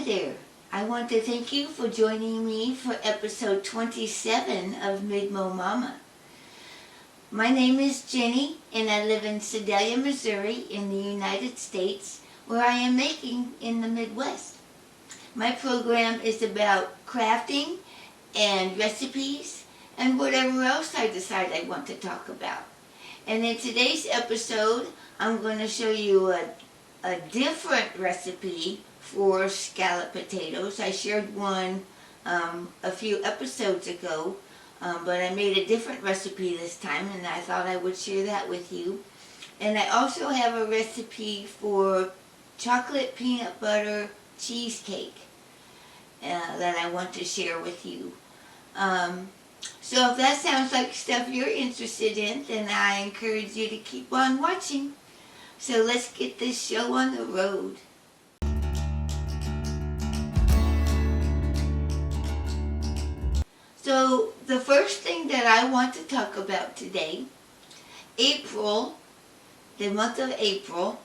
there. I want to thank you for joining me for episode 27 of MidMOMama. My name is Jenny, and I live in Sedalia, Missouri in the United States, where I am making in the Midwest. My program is about crafting and recipes and whatever else I decide I want to talk about. And in today's episode, I'm going to show you a different recipe for scalloped potatoes. I shared one a few episodes ago, but I made a different recipe this time, and I thought I would share that with you. And I also have a recipe for chocolate peanut butter cheesecake that I want to share with you. So if that sounds like stuff you're interested in, then I encourage you to keep on watching. So let's get this show on the road. So the first thing that I want to talk about today, April, the month of April,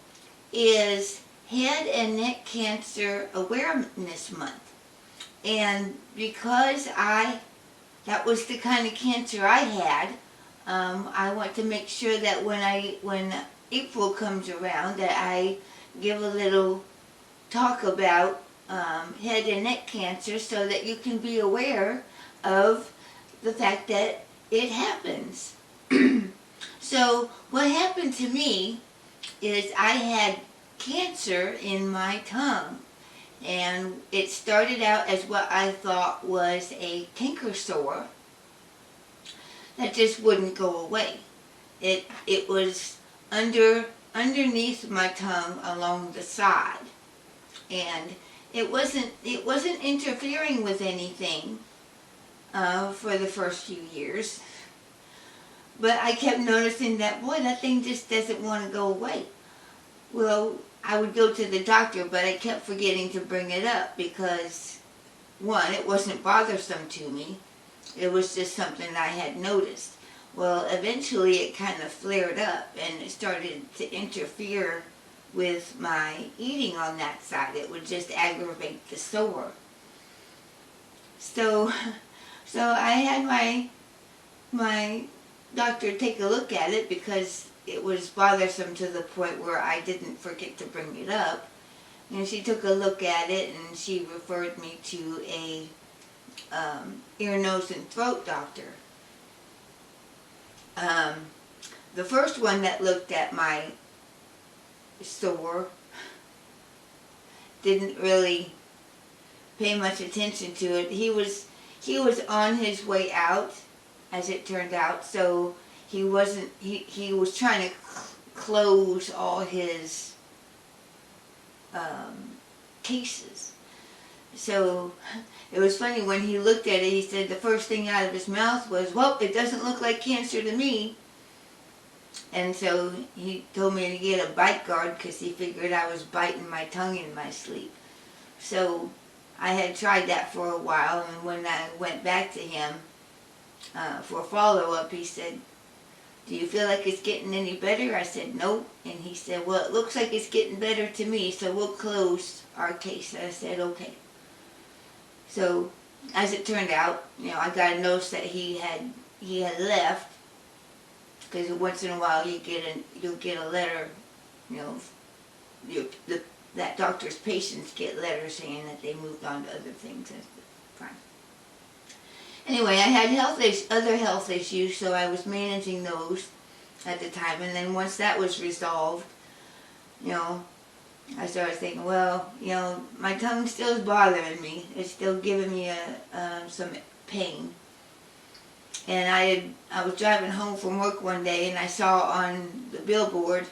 is Head and Neck Cancer Awareness Month. And because that was the kind of cancer I had, I want to make sure that when April comes around that I give a little talk about head and neck cancer so that you can be aware of the fact that it happens. So what happened to me is I had cancer in my tongue, and it started out as what I thought was a canker sore that just wouldn't go away. It was underneath my tongue along the side, and it wasn't interfering with anything for the first few years, but I kept noticing that, boy, that thing just doesn't want to go away. Well, I would go to the doctor, but I kept forgetting to bring it up because, one, it wasn't bothersome to me. It was just something I had noticed. Well, eventually it kind of flared up, and it started to interfere with my eating on that side. It would just aggravate the sore. So I had my doctor take a look at it because it was bothersome to the point where I didn't forget to bring it up. And she took a look at it, and she referred me to a ear, nose, and throat doctor. The first one that looked at my sore didn't really pay much attention to it. He was on his way out, as it turned out, so he was trying to close all his cases. So it was funny, when he looked at it, he said the first thing out of his mouth was, "Well, it doesn't look like cancer to me." And so he told me to get a bite guard because he figured I was biting my tongue in my sleep. So I had tried that for a while, and when I went back to him for follow-up, he said, "Do you feel like it's getting any better?" I said, "Nope." And he said, "Well, it looks like it's getting better to me, so we'll close our case." I said, "Okay." So as it turned out, I got a notice that he had left, because once in a while you'll get a letter, that doctor's patients get letters saying that they moved on to other things. That's fine. Anyway, I had other health issues, so I was managing those at the time. And then once that was resolved, I started thinking, well, my tongue still is bothering me. It's still giving me some pain. And I was driving home from work one day, and I saw on the billboard,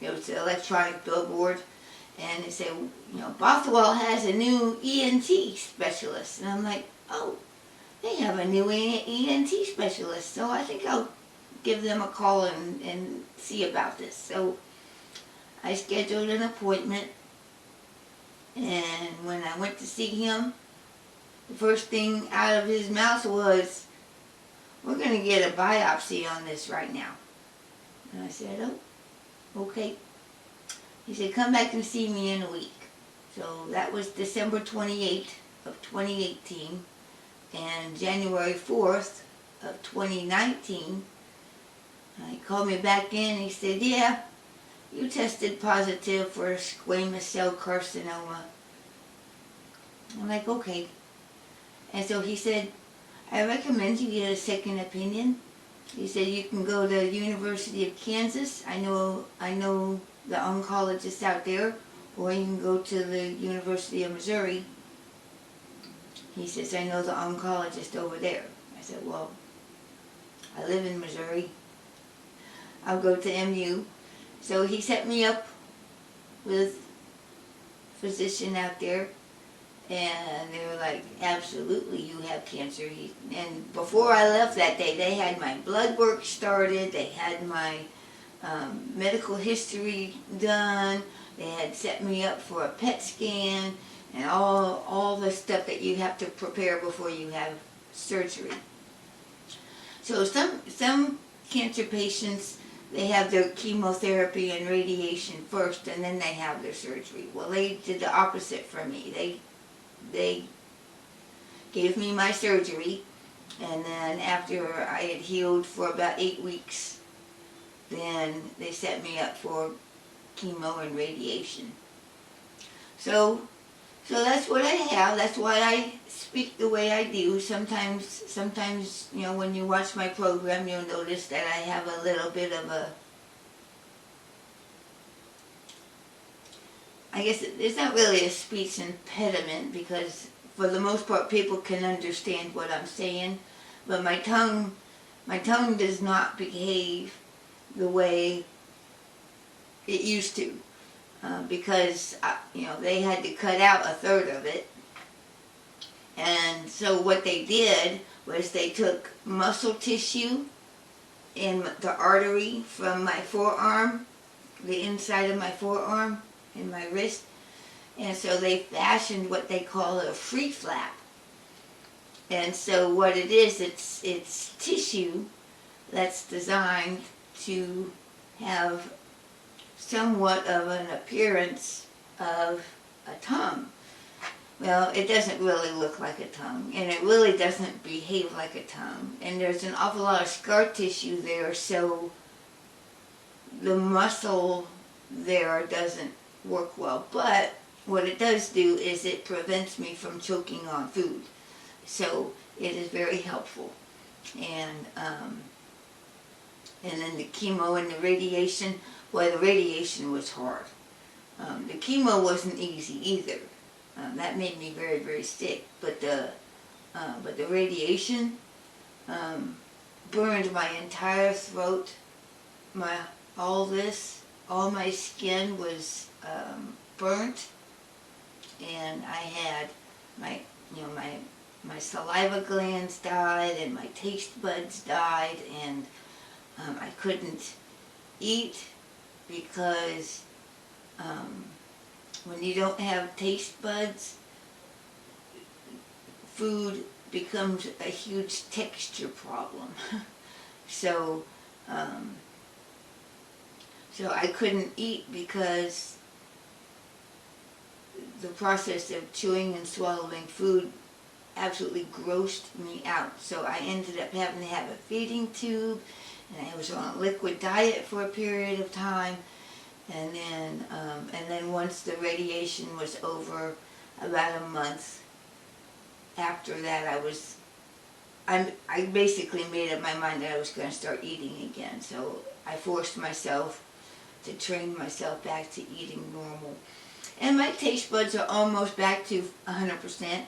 it was an electronic billboard, and it said, Bothwell has a new ENT specialist. And I'm like, oh, they have a new ENT specialist, so I think I'll give them a call and see about this. So I scheduled an appointment, and when I went to see him, the first thing out of his mouth was, "We're going to get a biopsy on this right now." And I said, "Oh, okay." He said, "Come back and see me in a week." So that was December 28th of 2018, and January 4th of 2019, he called me back in. He said, yeah, you tested positive for squamous cell carcinoma. I'm like, okay. And so he said, I recommend you get a second opinion. He said, you can go to University of Kansas. I know the oncologists out there, or you can go to the University of Missouri. He says, I know the oncologist over there. I said, well, I live in Missouri. I'll go to MU. So he set me up with a physician out there, and they were like, absolutely, you have cancer. And before I left that day, they had my blood work started, they had my medical history done, they had set me up for a PET scan, and all the stuff that you have to prepare before you have surgery. So some cancer patients, they have their chemotherapy and radiation first, and then they have their surgery. Well, they did the opposite for me. They gave me my surgery, and then after I had healed for about 8 weeks, then they set me up for chemo and radiation. So that's what I have. That's why I speak the way I do. Sometimes, you know, when you watch my program, you'll notice that I have a little bit of a, I guess it's not really a speech impediment, because for the most part people can understand what I'm saying, but my tongue does not behave the way it used to, because you know, they had to cut out a third of it. And so what they did was they took muscle tissue in the artery from my forearm, the inside of my forearm, in my wrist, and so they fashioned what they call a free flap. And so what it is, it's tissue that's designed to have somewhat of an appearance of a tongue. Well, it doesn't really look like a tongue, and it really doesn't behave like a tongue, and there's an awful lot of scar tissue there, so the muscle there doesn't work well. But what it does do is it prevents me from choking on food, so it is very helpful. And then the chemo and the radiation, well, the radiation was hard. The chemo wasn't easy either. That made me very, very sick. But the radiation burned my entire throat. All my skin was burnt, and I had my saliva glands died, and my taste buds died, and I couldn't eat because when you don't have taste buds, food becomes a huge texture problem. So I couldn't eat because the process of chewing and swallowing food absolutely grossed me out. So I ended up having to have a feeding tube, and I was on a liquid diet for a period of time. And then once the radiation was over, about a month after that, I basically made up my mind that I was going to start eating again. So I forced myself to train myself back to eating normal. And my taste buds are almost back to 100%.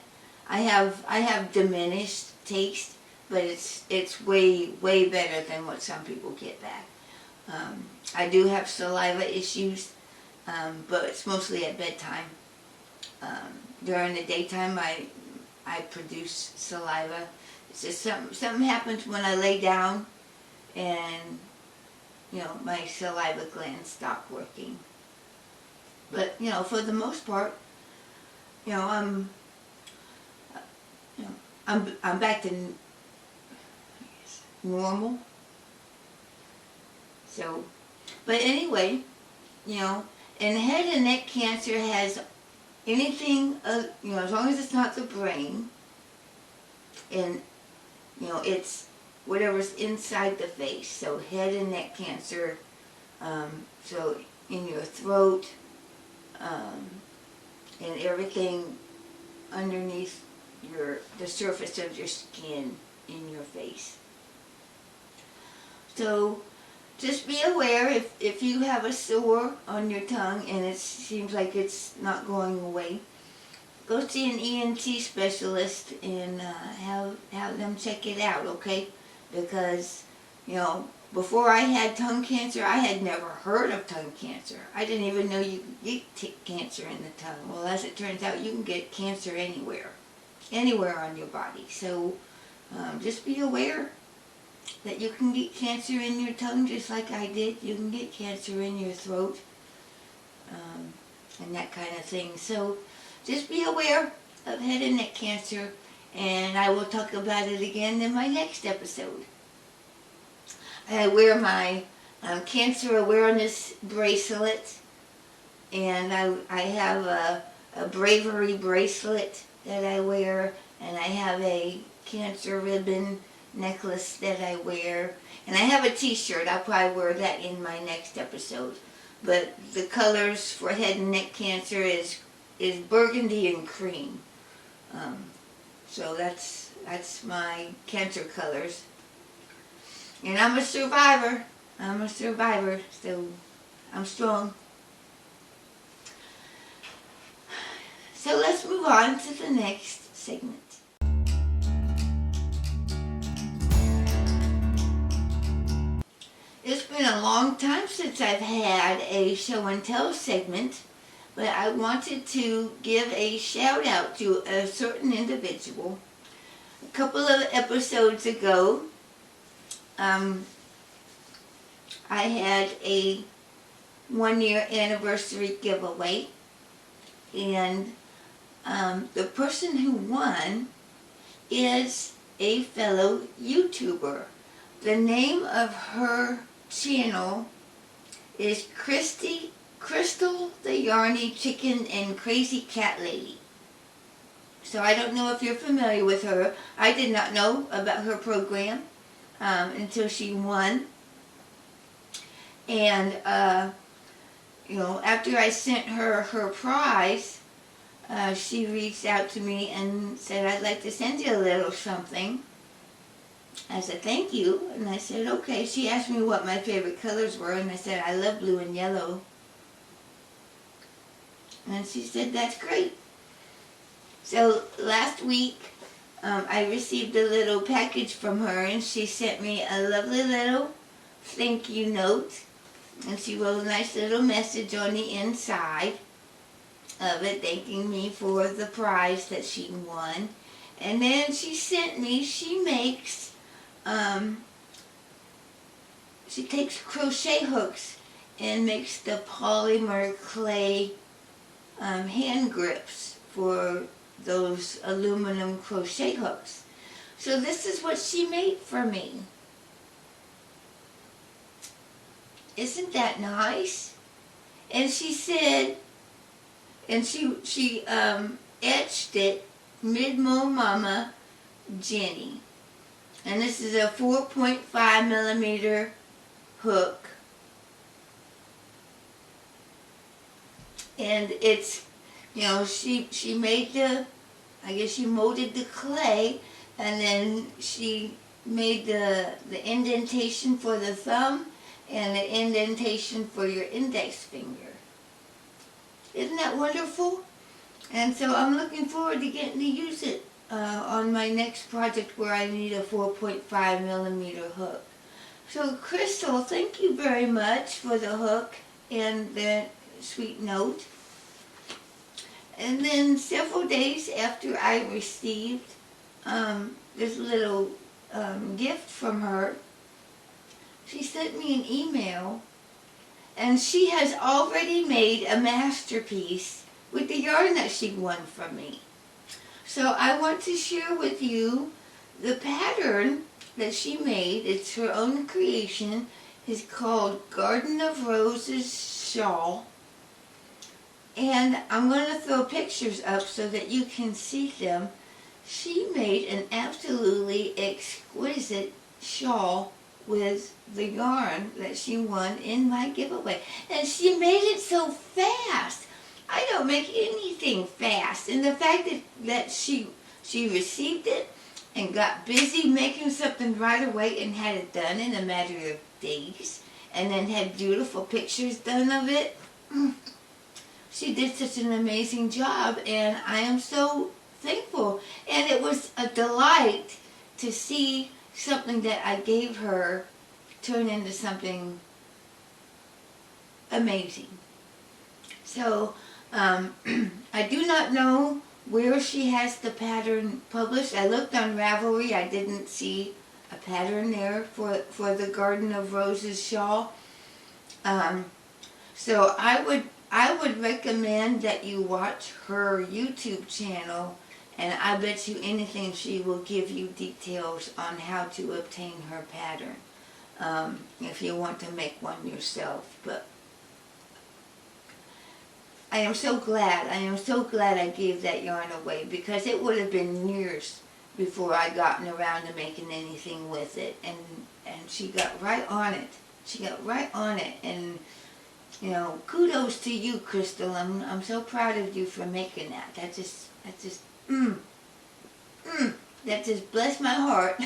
I have diminished taste, but it's way better than what some people get back. I do have saliva issues, but it's mostly at bedtime. During the daytime, I produce saliva. It's just something happens when I lay down, and my saliva glands stop working. But for the most part, I'm back to normal. But anyway, and head and neck cancer has anything, as long as it's not the brain, and, it's whatever's inside the face. So head and neck cancer, so in your throat, and everything underneath the surface of your skin in your face. So just be aware if you have a sore on your tongue and it seems like it's not going away, go see an ENT specialist and have them check it out, okay? Because, before I had tongue cancer, I had never heard of tongue cancer. I didn't even know you could get cancer in the tongue. Well, as it turns out, you can get cancer anywhere on your body. So just be aware that you can get cancer in your tongue just like I did. You can get cancer in your throat, and that kind of thing. So just be aware of head and neck cancer, and I will talk about it again in my next episode. I wear my cancer awareness bracelet, and I have a Ravelry bracelet that I wear, and I have a cancer ribbon necklace that I wear, and I have a t-shirt. I'll probably wear that in my next episode. But the colors for head and neck cancer is burgundy and cream. So that's my cancer colors. And I'm a survivor. So I'm strong. So let's move on to the next segment. It's been a long time since I've had a show and tell segment, but I wanted to give a shout out to a certain individual. A couple of episodes ago, I had a 1-year anniversary giveaway, and the person who won is a fellow YouTuber. The name of her channel is Crystal the Yarny Chicken and Crazy Cat Lady. So I don't know if you're familiar with her. I did not know about her program until she won. And, after I sent her her prize, she reached out to me and said, I'd like to send you a little something. I said, thank you. And I said, okay. She asked me what my favorite colors were, and I said, I love blue and yellow. And she said, that's great. So last week, I received a little package from her, and she sent me a lovely little thank you note. And she wrote a nice little message on the inside of it, thanking me for the prize that she won. And then she makes, she takes crochet hooks and makes the polymer clay hand grips for those aluminum crochet hooks. So this is what she made for me. Isn't that nice? And she said, and she etched it, MidMOMama Jenny. And this is a 4.5 millimeter hook. And it's, she made I guess she molded the clay, and then she made the indentation for the thumb and the indentation for your index finger. Isn't that wonderful? And so I'm looking forward to getting to use it on my next project where I need a 4.5 millimeter hook. So Crystal, thank you very much for the hook and the sweet note. And then several days after I received this little gift from her, she sent me an email, and she has already made a masterpiece with the yarn that she won from me. So I want to share with you the pattern that she made. It's her own creation. It's called Garden of Roses Shawl. And I'm going to throw pictures up so that you can see them. She made an absolutely exquisite shawl with the yarn that she won in my giveaway. And she made it so fast. I don't make anything fast. And the fact that she received it and got busy making something right away and had it done in a matter of days, and then had beautiful pictures done of it. She did such an amazing job, and I am so thankful. And it was a delight to see something that I gave her turn into something amazing. So I do not know where she has the pattern published. I looked on Ravelry. I didn't see a pattern there for the Garden of Roses shawl. So I would recommend that you watch her YouTube channel, and I bet you anything she will give you details on how to obtain her pattern if you want to make one yourself. But I am so glad I gave that yarn away, because it would have been years before I gotten around to making anything with it. And she got right on it. She got right on it. And you know, kudos to you, Crystal. I'm so proud of you for making that. That just blessed my heart.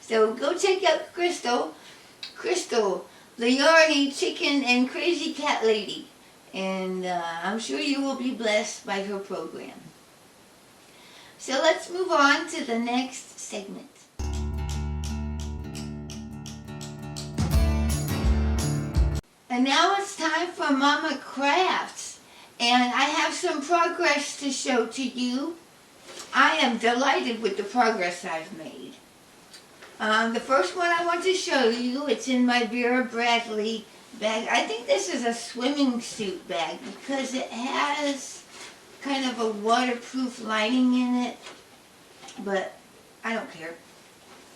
So go check out Crystal, the Yarny Chicken and Crazy Cat Lady. And I'm sure you will be blessed by her program. So let's move on to the next segment. And now it's time for Mama Crafts. And I have some progress to show to you. I am delighted with the progress I've made. The first one I want to show you, it's in my Vera Bradley bag. I think this is a swimming suit bag because it has kind of a waterproof lining in it, but I don't care.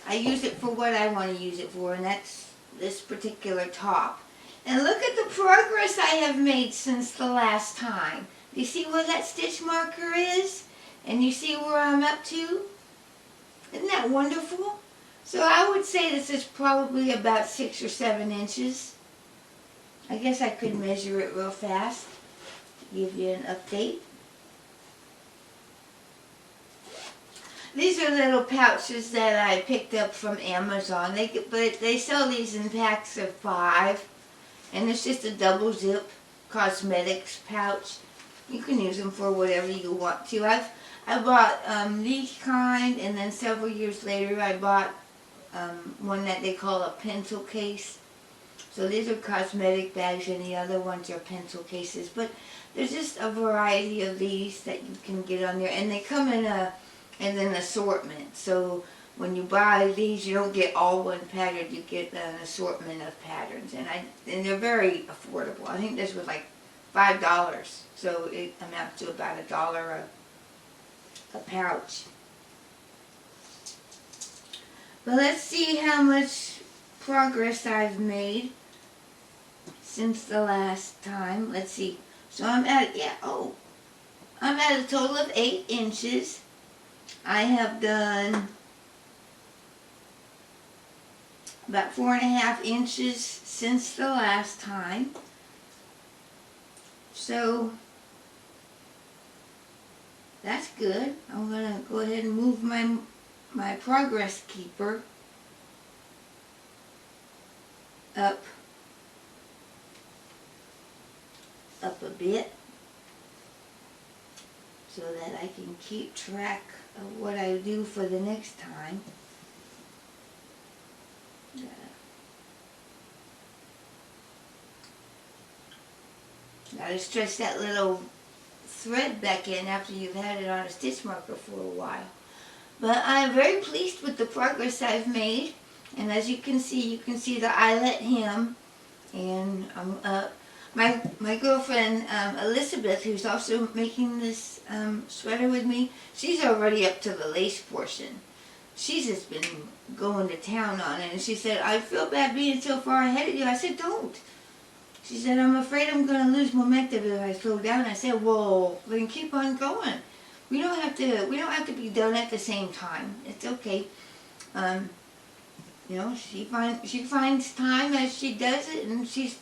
I use it for what I want to use it for, and that's this particular top. And look at the progress I have made since the last time. You see where that stitch marker is? And you see where I'm up to? Isn't that wonderful? So I would say this is probably about 6 or 7 inches. I guess I could measure it real fast to give you an update. These are little pouches that I picked up from Amazon. They sell these in packs of 5. And it's just a double zip cosmetics pouch. You can use them for whatever you want to. I bought these kind, and then several years later I bought one that they call a pencil case. So these are cosmetic bags, and the other ones are pencil cases. But there's just a variety of these that you can get on there, and they come in an assortment. So when you buy these, you don't get all one pattern. You get an assortment of patterns, and they're very affordable. I think this was like $5, so it amounts to about $1 a pouch. But let's see how much progress I've made since the last time. Let's see. So I'm at a total of 8 inches. I have done about 4.5 inches since the last time. So that's good. I'm going to go ahead and move my progress keeper up a bit so that I can keep track of what I do for the next time. Gotta stretch that little thread back in after you've had it on a stitch marker for a while. But I'm very pleased with the progress I've made. And as you can see the eyelet hem. And my girlfriend Elizabeth, who's also making this sweater with me, she's already up to the lace portion. She's just been going to town on it. And she said, I feel bad being so far ahead of you. I said, don't. She said, I'm afraid I'm going to lose momentum if I slow down. I said, well, then keep on going. We don't have to be done at the same time. It's okay. You know, she finds time as she does it, and she's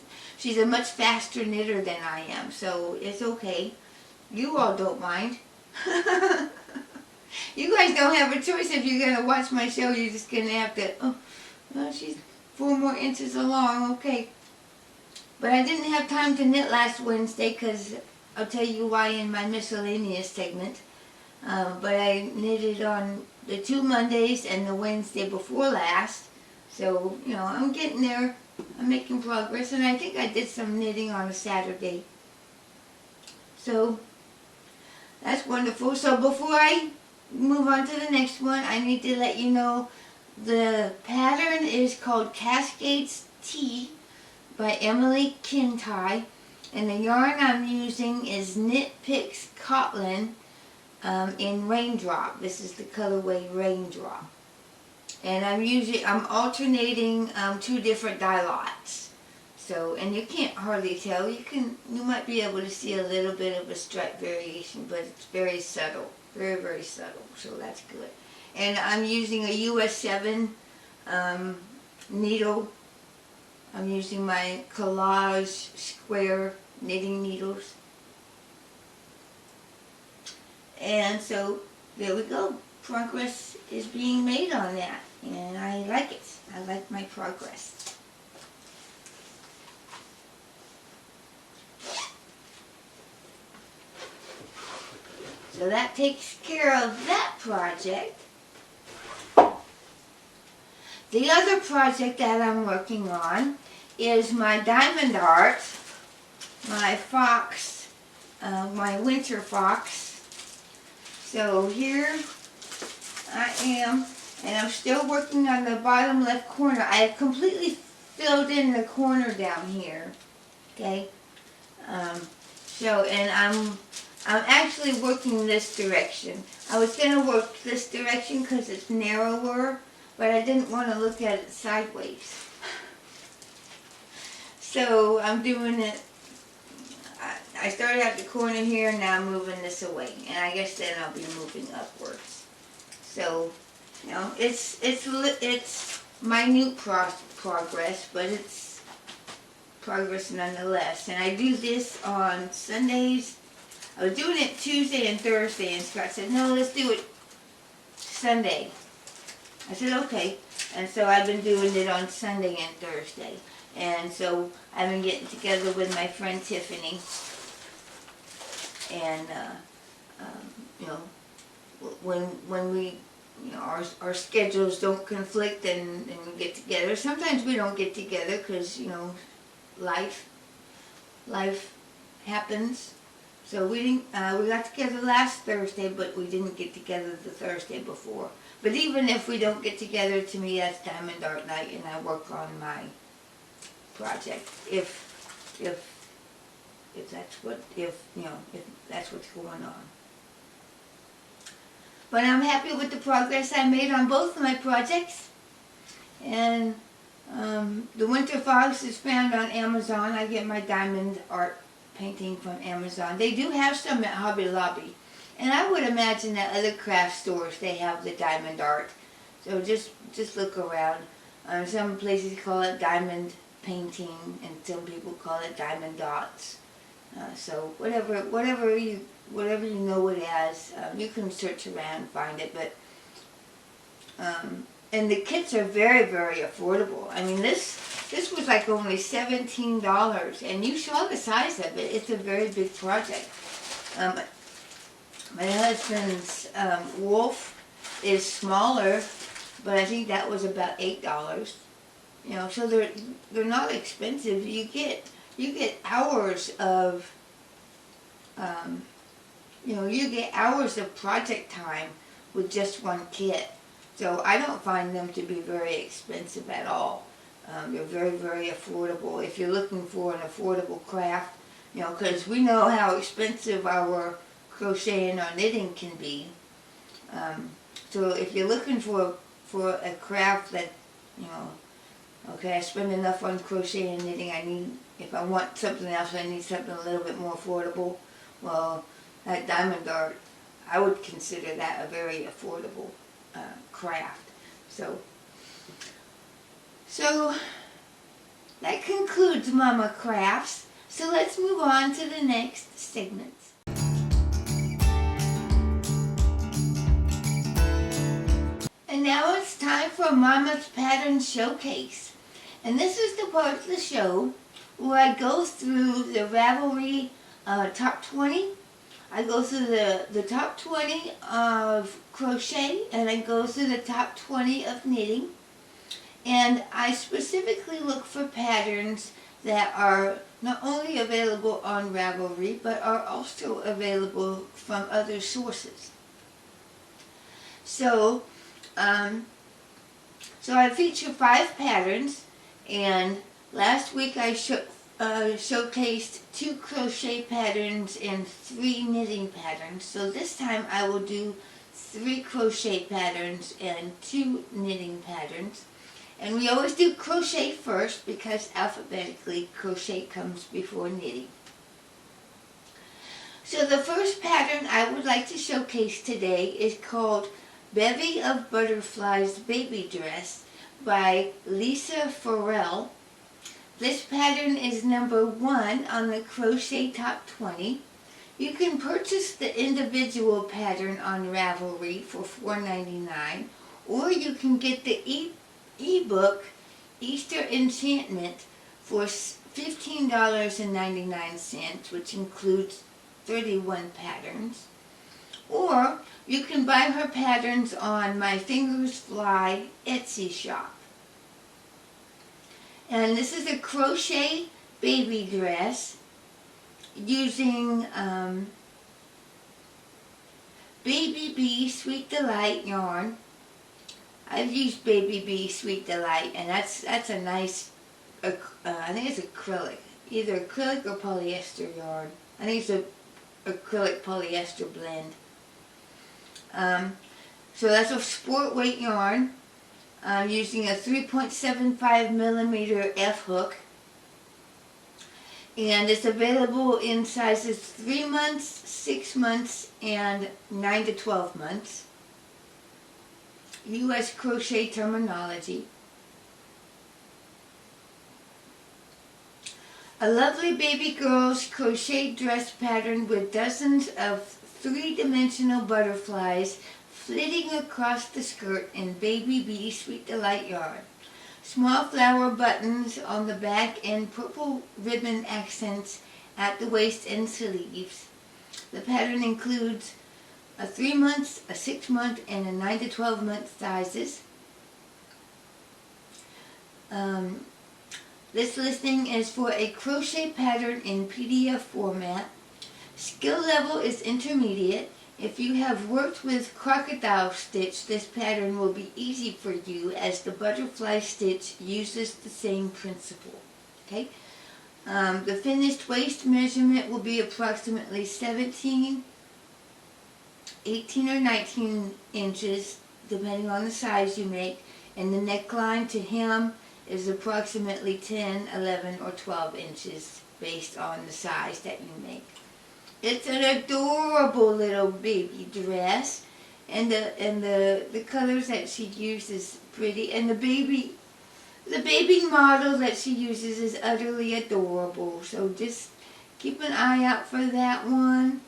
a much faster knitter than I am, so it's okay. You all don't mind. You guys don't have a choice if you're going to watch my show. You're just going to have to, oh, well, she's 4 more inches along, okay. But I didn't have time to knit last Wednesday because I'll tell you why in my miscellaneous segment. But I knitted on the 2 Mondays and the Wednesday before last. So, you know, I'm getting there. I'm making progress. And I think I did some knitting on a Saturday. So, that's wonderful. So before I move on to the next one, I need to let you know the pattern is called Cascades Tea by Emily Kintai. And the yarn I'm using is Knit Picks Cotton in Raindrop. This is the colorway Raindrop. And I'm alternating 2 different dye lots. So, and you can't hardly tell. You might be able to see a little bit of a stripe variation, but it's very subtle. Very, very subtle. So that's good. And I'm using a US 7 needle. I'm using my Collage square knitting needles. And so, there we go. Progress is being made on that. And I like it. I like my progress. So that takes care of that project. The other project that I'm working on is my diamond art, my fox, my winter fox. So here I am, and I'm still working on the bottom left corner. I have completely filled in the corner down here, okay? And I'm actually working this direction. I was going to work this direction because it's narrower, but I didn't want to look at it sideways. So I'm doing it, I started at the corner here, and now I'm moving this away. And I guess then I'll be moving upwards. So, you know, it's minute progress, but it's progress nonetheless. And I do this on Sundays. I was doing it Tuesday and Thursday, and Scott said, no, let's do it Sunday. I said, okay. And so I've been doing it on Sunday and Thursday. And so I've been getting together with my friend Tiffany. And, you know, when we, you know, our schedules don't conflict and we get together. Sometimes we don't get together because, you know, life happens. So we got together last Thursday, but we didn't get together the Thursday before. But even if we don't get together, to me that's Diamond Art Night, and I work on my project. If that's what's going on. But I'm happy with the progress I made on both of my projects. And the Winter Fox is found on Amazon. I get my diamond art painting from Amazon. They do have some at Hobby Lobby. And I would imagine that other craft stores, they have the diamond art. So just look around. Some places call it diamond painting, and some people call it diamond dots. So whatever you know it as, you can search around and find it. But and the kits are very, very affordable. I mean, this was like only $17, and you saw the size of it. It's a very big project. My husband's wolf is smaller, but I think that was about $8. You know, so they're not expensive. You get hours of you get hours of project time with just one kit. So I don't find them to be very expensive at all. They're very, very affordable if you're looking for an affordable craft. You know, because we know how expensive our crocheting or knitting can be. So if you're looking for a craft that, you know, Okay, I spend enough on crochet and knitting. If I want something else, I need something a little bit more affordable. Well, that diamond art, I would consider that a very affordable craft. So that concludes Mama Crafts. So let's move on to the next segment. And now it's time for Mama's Pattern Showcase. And this is the part of the show where I go through the Ravelry top 20. I go through the top 20 of crochet, and I go through the top 20 of knitting. And I specifically look for patterns that are not only available on Ravelry, but are also available from other sources. So I feature 5 patterns, and last week I showcased 2 crochet patterns and 3 knitting patterns. So this time I will do 3 crochet patterns and 2 knitting patterns. And we always do crochet first because alphabetically crochet comes before knitting. So the first pattern I would like to showcase today is called Bevy of Butterflies Baby Dress by Lisa Farrell. This pattern is number 1 on the Crochet Top 20. You can purchase the individual pattern on Ravelry for $4.99, or you can get the ebook Easter Enchantment for $15.99, which includes 31 patterns. Or you can buy her patterns on My Fingers Fly Etsy shop. And this is a crochet baby dress using Baby Bee Sweet Delight yarn. I've used Baby Bee Sweet Delight, and that's a nice, I think it's acrylic, either acrylic or polyester yarn. I think it's a acrylic polyester blend. So that's a sport weight yarn. I'm using a 3.75 millimeter F hook, and it's available in sizes 3 months, 6 months, and 9 to 12 months. U.S. crochet terminology. A lovely baby girl's crochet dress pattern with dozens of 3-dimensional butterflies flitting across the skirt in Baby Bee Sweet Delight yarn. Small flower buttons on the back and purple ribbon accents at the waist and sleeves. The pattern includes a 3 months, a 6 month, and a 9 to 12 month sizes. This listing is for a crochet pattern in PDF format. Skill level is intermediate. If you have worked with crocodile stitch, this pattern will be easy for you as the butterfly stitch uses the same principle. Okay. The finished waist measurement will be approximately 17, 18 or 19 inches, depending on the size you make, and the neckline to hem is approximately 10, 11, or 12 inches based on the size that you make. It's an adorable little baby dress, and the colors that she uses pretty, and the baby model that she uses is utterly adorable. So just keep an eye out for that one.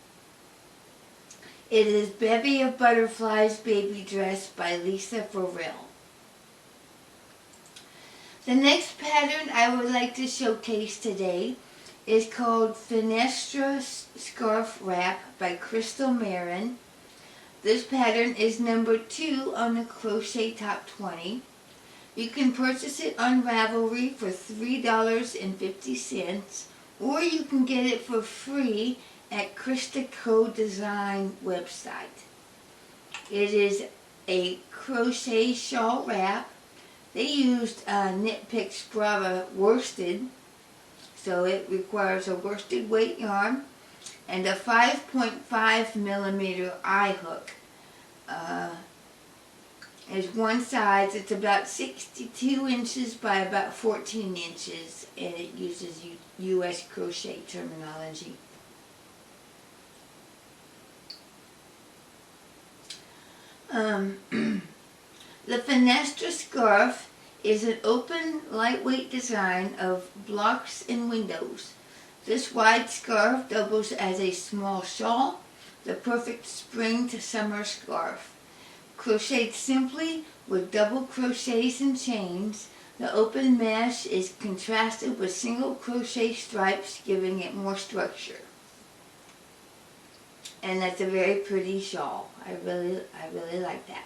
It is Bevy of Butterflies Baby Dress by Lisa Farrell. The next pattern I would like to showcase today is called Finestra Scarf Wrap by Crystal Marin. This pattern is number 2 on the Crochet Top 20. You can purchase it on Ravelry for $3.50, or you can get it for free at Krista Co. Design website. It is a crochet shawl wrap. They used Knit Picks Brava worsted, so it requires a worsted weight yarn and a 5.5 millimeter eye hook. There's one size, it's about 62 inches by about 14 inches, and it uses U.S. crochet terminology. The Fenestra scarf is an open, lightweight design of blocks and windows. This wide scarf doubles as a small shawl, the perfect spring to summer scarf. Crocheted simply with double crochets and chains, the open mesh is contrasted with single crochet stripes, giving it more structure. And that's a very pretty shawl. I really like that.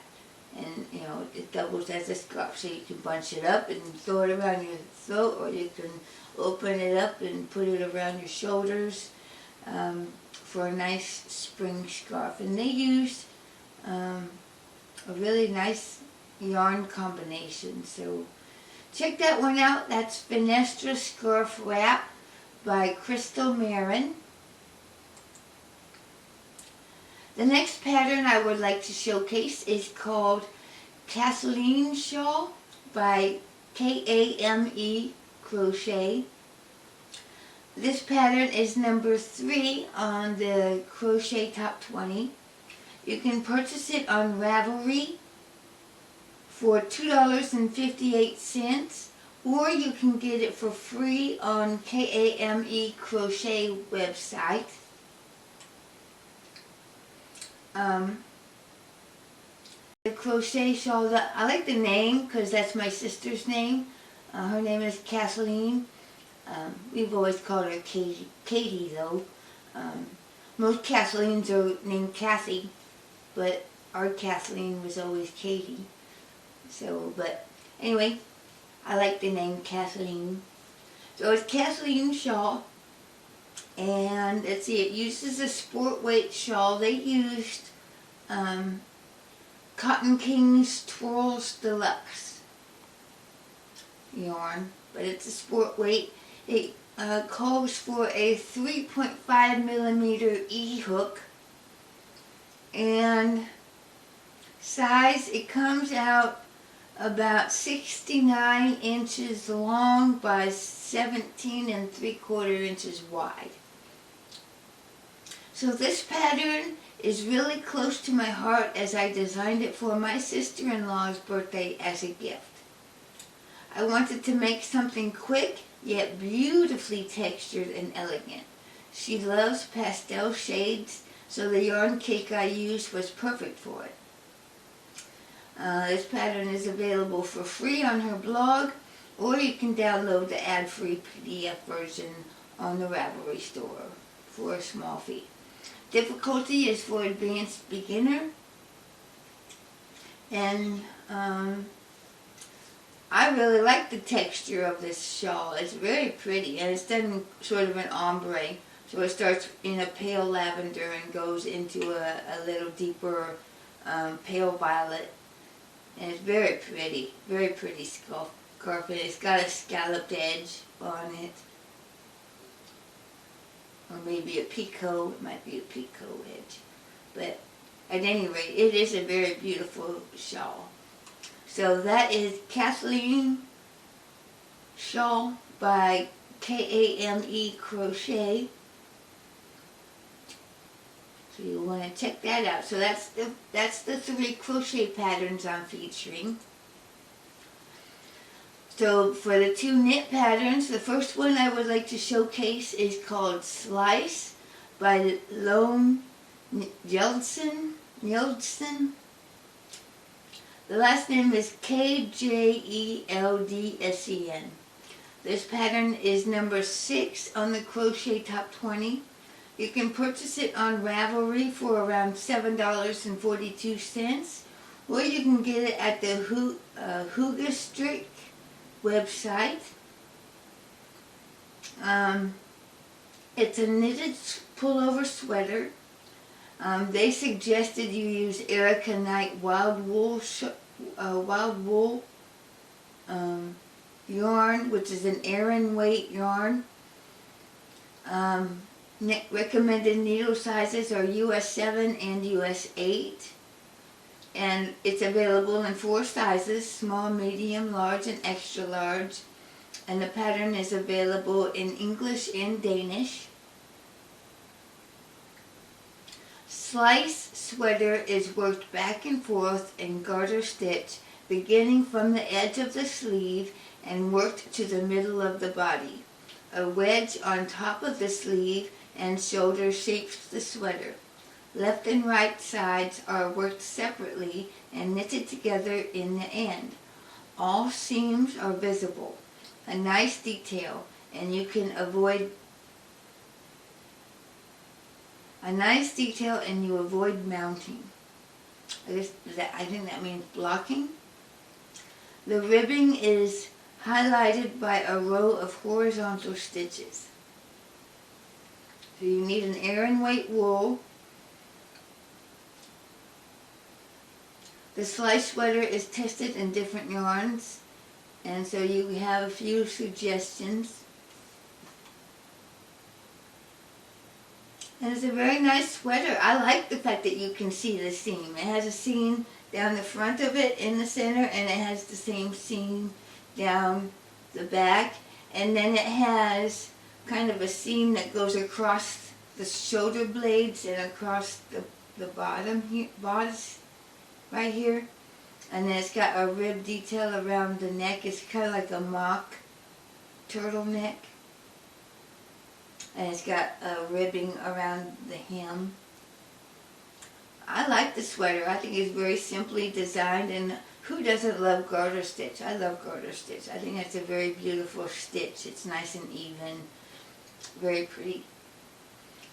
And you know, it doubles as a scarf, so you can bunch it up and throw it around your throat, or you can open it up and put it around your shoulders for a nice spring scarf. And they use a really nice yarn combination. So check that one out. That's Fenestra Scarf Wrap by Crystal Marin. The next pattern I would like to showcase is called Kathleen Shawl by Kame Crochet. This pattern is number 3 on the Crochet Top 20. You can purchase it on Ravelry for $2.58, or you can get it for free on Kame Crochet website. The crochet shawl, I like the name because that's my sister's name. Her name is Kathleen. We've always called her Katie though. Most Kathleens are named Kathy, but our Kathleen was always Katie. So, but anyway, I like the name Kathleen. So it's Kathleen shawl. And let's see, it uses a sport weight shawl. They used Cotton King's Twirls Deluxe yarn, but it's a sport weight. It calls for a 3.5 millimeter E-hook, and size, it comes out about 69 inches long by 17 3/4 inches wide. So this pattern is really close to my heart, as I designed it for my sister-in-law's birthday as a gift. I wanted to make something quick yet beautifully textured and elegant. She loves pastel shades, so the yarn cake I used was perfect for it. This pattern is available for free on her blog, or you can download the ad-free PDF version on the Ravelry store for a small fee. Difficulty is for advanced beginner, and I really like the texture of this shawl. It's very pretty, and it's done in sort of an ombre, so it starts in a pale lavender and goes into a little deeper pale violet, and it's very pretty scarf, and it's got a scalloped edge on it. Or maybe a picot, it might be a picot edge. But at any rate, it is a very beautiful shawl. So that is Kathleen Shawl by Kame Crochet. So you want to check that out. So that's the 3 crochet patterns I'm featuring. So for the 2 knit patterns, the first one I would like to showcase is called Slice by Lone Jeldsen. The last name is Kjeldsen. This pattern is number 6 on the Crochet Top 20. You can purchase it on Ravelry for around $7.42, or you can get it at the Hoogastrick website. It's a knitted pullover sweater. They suggested you use Erica Knight wild wool yarn, which is an Aran weight yarn. Recommended needle sizes are US 7 and US 8. And it's available in 4 sizes: small, medium, large, and extra large. And the pattern is available in English and Danish. Slice sweater is worked back and forth in garter stitch, beginning from the edge of the sleeve and worked to the middle of the body. A wedge on top of the sleeve and shoulder shapes the sweater. Left and right sides are worked separately and knitted together in the end. All seams are visible. A nice detail, and you can avoid you avoid mounting. I think that means blocking. The ribbing is highlighted by a row of horizontal stitches. So you need an Aran weight wool. The slice sweater is tested in different yarns, and so you have a few suggestions. And it's a very nice sweater. I like the fact that you can see the seam. It has a seam down the front of it in the center, and it has the same seam down the back. And then it has kind of a seam that goes across the shoulder blades and across the bottom here, bodice right here. And then it's got a rib detail around the neck. It's kind of like a mock turtleneck. And it's got a ribbing around the hem. I like the sweater. I think it's very simply designed, and who doesn't love garter stitch? I love garter stitch. I think it's a very beautiful stitch. It's nice and even, very pretty.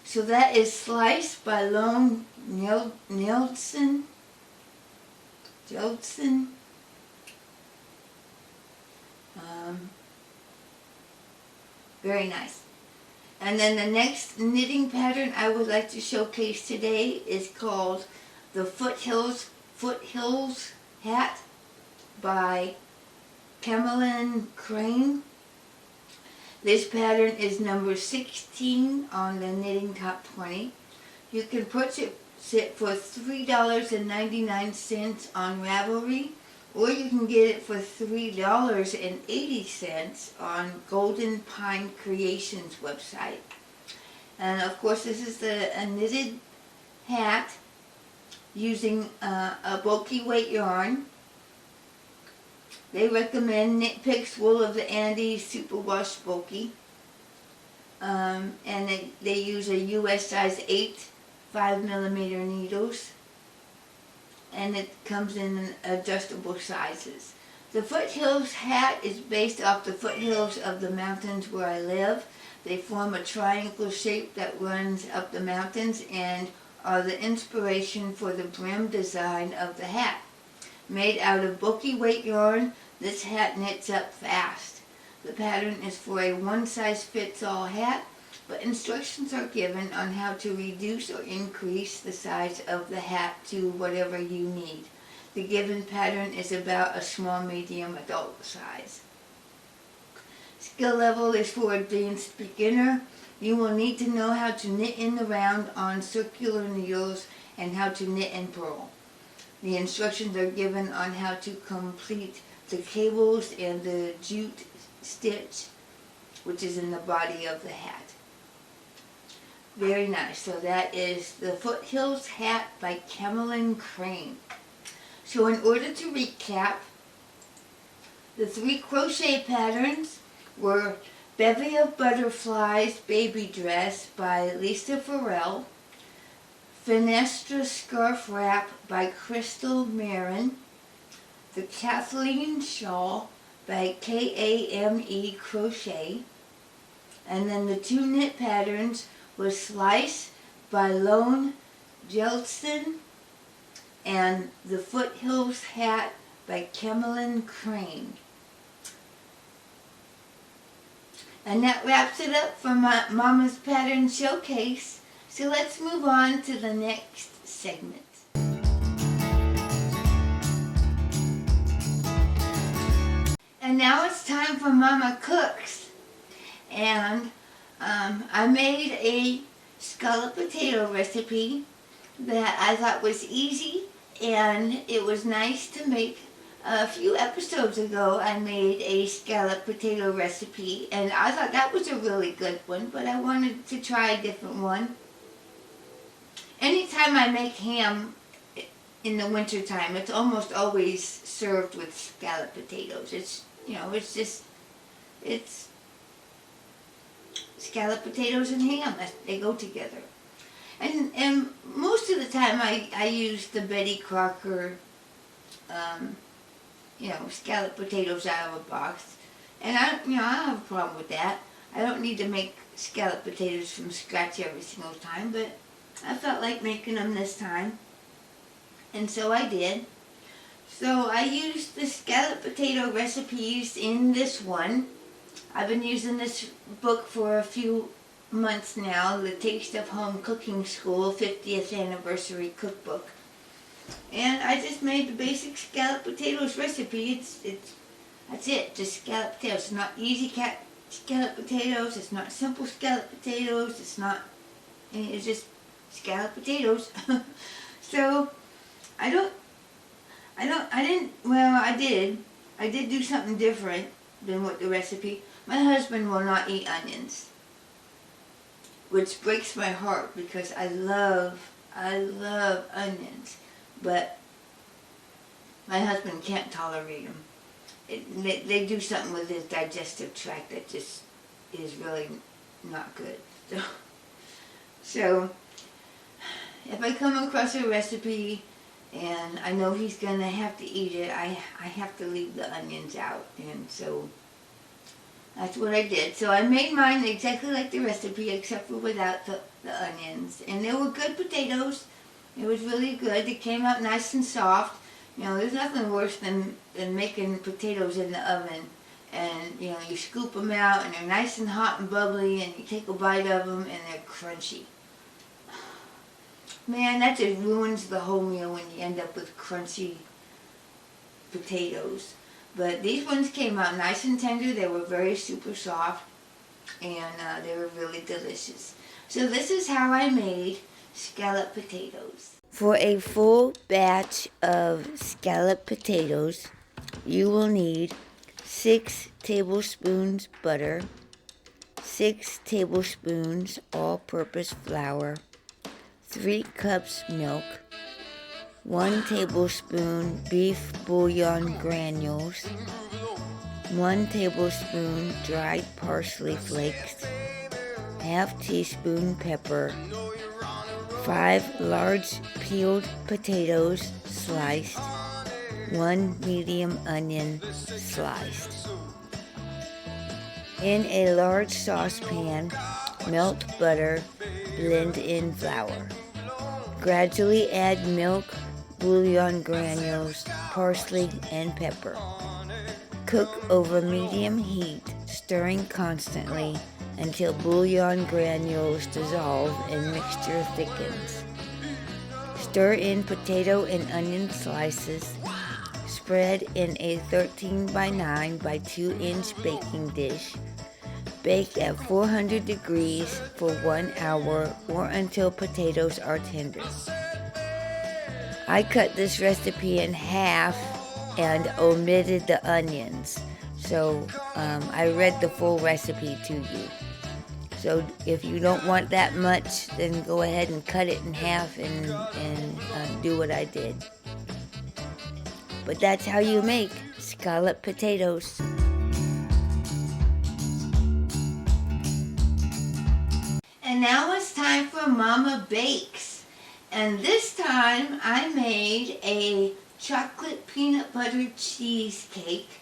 So that is Slice by Lone Jolson. Very nice. And then the next knitting pattern I would like to showcase today is called the Foothills Hat by Camelin Crane. This pattern is number 16 on the Knitting Top 20. You can purchase it for $3.99 on Ravelry, or you can get it for $3.80 on Golden Pine Creations website. And of course, this is a knitted hat using a bulky weight yarn. They recommend Knit Picks Wool of the Andes Superwash Bulky. And they use a US size 8 5mm needles. And it comes in adjustable sizes. The Foothills hat is based off the foothills of the mountains where I live. They form a triangle shape that runs up the mountains and are the inspiration for the brim design of the hat. Made out of bulky weight yarn, this hat knits up fast. The pattern is for a one-size-fits-all hat, but instructions are given on how to reduce or increase the size of the hat to whatever you need. The given pattern is about a small, medium adult size. Skill level is for advanced beginner. You will need to know how to knit in the round on circular needles and how to knit and purl. The instructions are given on how to complete the cables and the jute stitch, which is in the body of the hat. Very nice. So that is the Foothills Hat by Camelin Crane. So in order to recap, the 3 crochet patterns were Bevy of Butterflies Baby Dress by Lisa Farrell, Fenestra Scarf Wrap by Crystal Marin, the Kathleen Shawl by Kame Crochet, and then the 2 knit patterns was Slice by Lone Jolson and the Foothills Hat by Camelin Crane. And that wraps it up for my Mama's Pattern Showcase. So let's move on to the next segment. And now it's time for Mama Cooks. And I made a scalloped potato recipe that I thought was easy And it was nice to make. A few episodes ago I made a scalloped potato recipe, and I thought that was a really good one, but I wanted to try a different one. Anytime I make ham in the wintertime, it's almost always served with scalloped potatoes. It's scalloped potatoes and ham. They go together. And most of the time I use the Betty Crocker, scalloped potatoes out of a box. And I don't have a problem with that. I don't need to make scalloped potatoes from scratch every single time, but I felt like making them this time. And so I did. So I used the scalloped potato recipes in this one. I've been using this book for a few months now, the Taste of Home Cooking School 50th Anniversary Cookbook. And I just made the basic scalloped potatoes recipe. That's it, just scalloped potatoes. It's not easy scalloped potatoes, it's not simple scalloped potatoes, it's just scalloped potatoes. So, I did do something different than what the recipe. My husband will not eat onions, which breaks my heart because I love onions, but my husband can't tolerate them. They do something with his digestive tract that just is really not good. So if I come across a recipe and I know he's going to have to eat it, I have to leave the onions out. And so that's what I did. So I made mine exactly like the recipe, except for without the onions. And they were good potatoes. It was really good. They came out nice and soft. There's nothing worse than making potatoes in the oven. And, you scoop them out and they're nice and hot and bubbly, and you take a bite of them and they're crunchy. Man, that just ruins the whole meal when you end up with crunchy potatoes. But these ones came out nice and tender. They were very super soft, and they were really delicious. So this is how I made scalloped potatoes. For a full batch of scalloped potatoes, you will need 6 tablespoons butter, 6 tablespoons all-purpose flour, 3 cups milk, 1 tablespoon beef bouillon granules, 1 tablespoon dried parsley flakes, half teaspoon pepper, 5 large peeled potatoes sliced, 1 medium onion sliced. In a large saucepan, melt butter, blend in flour. Gradually add milk, bouillon granules, parsley, and pepper. Cook over medium heat, stirring constantly until bouillon granules dissolve and mixture thickens. Stir in potato and onion slices. Spread in a 13 by 9 by 2 inch baking dish. Bake at 400 degrees for 1 hour or until potatoes are tender. I cut this recipe in half and omitted the onions. So I read the full recipe to you. So if you don't want that much, then go ahead and cut it in half and do what I did. But that's how you make scalloped potatoes. And now it's time for Mama Bakes. And this time I made a chocolate peanut butter cheesecake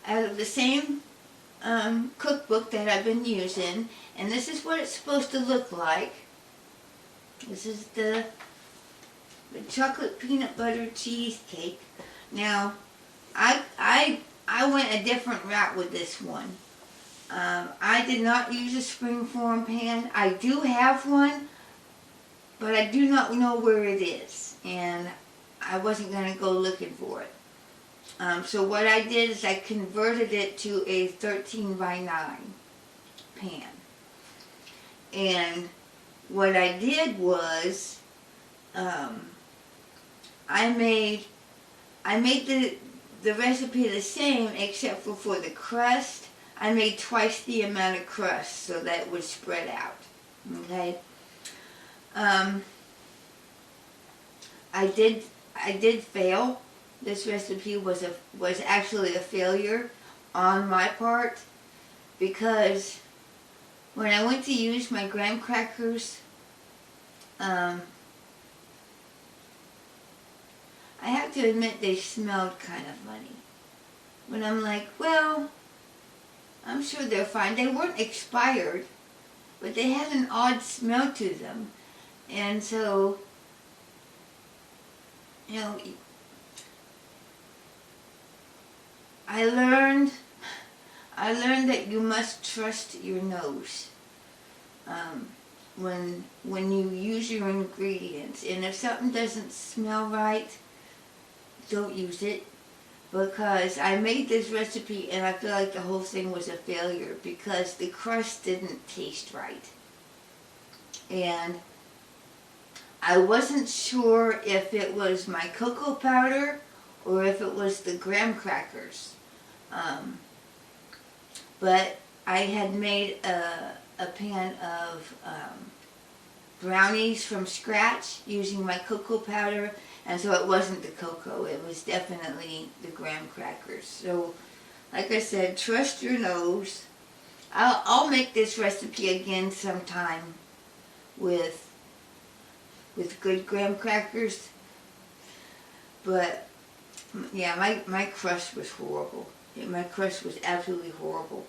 out of the same cookbook that I've been using. And this is what it's supposed to look like. This is the chocolate peanut butter cheesecake. Now, I went a different route with this one. I did not use a springform pan. I do have one, but I do not know where it is, and I wasn't going to go looking for it. So what I did is I converted it to a 13 by 9 pan. And what I did was, I made the recipe the same, except for the crust. I made twice the amount of crust so that it would spread out. Okay. I did fail. This recipe was actually a failure on my part, because when I went to use my graham crackers, I have to admit they smelled kind of funny. But I'm like, well, I'm sure they're fine. They weren't expired, but they had an odd smell to them. And so, you know, I learned that you must trust your nose when you use your ingredients. And if something doesn't smell right, don't use it. Because I made this recipe and I feel like the whole thing was a failure because the crust didn't taste right. And I wasn't sure if it was my cocoa powder or if it was the graham crackers. But I had made a pan of brownies from scratch using my cocoa powder, and so it wasn't the cocoa, it was definitely the graham crackers. So, like I said, trust your nose. I'll make this recipe again sometime with good graham crackers. But yeah, my crust was horrible. Yeah, my crust was absolutely horrible.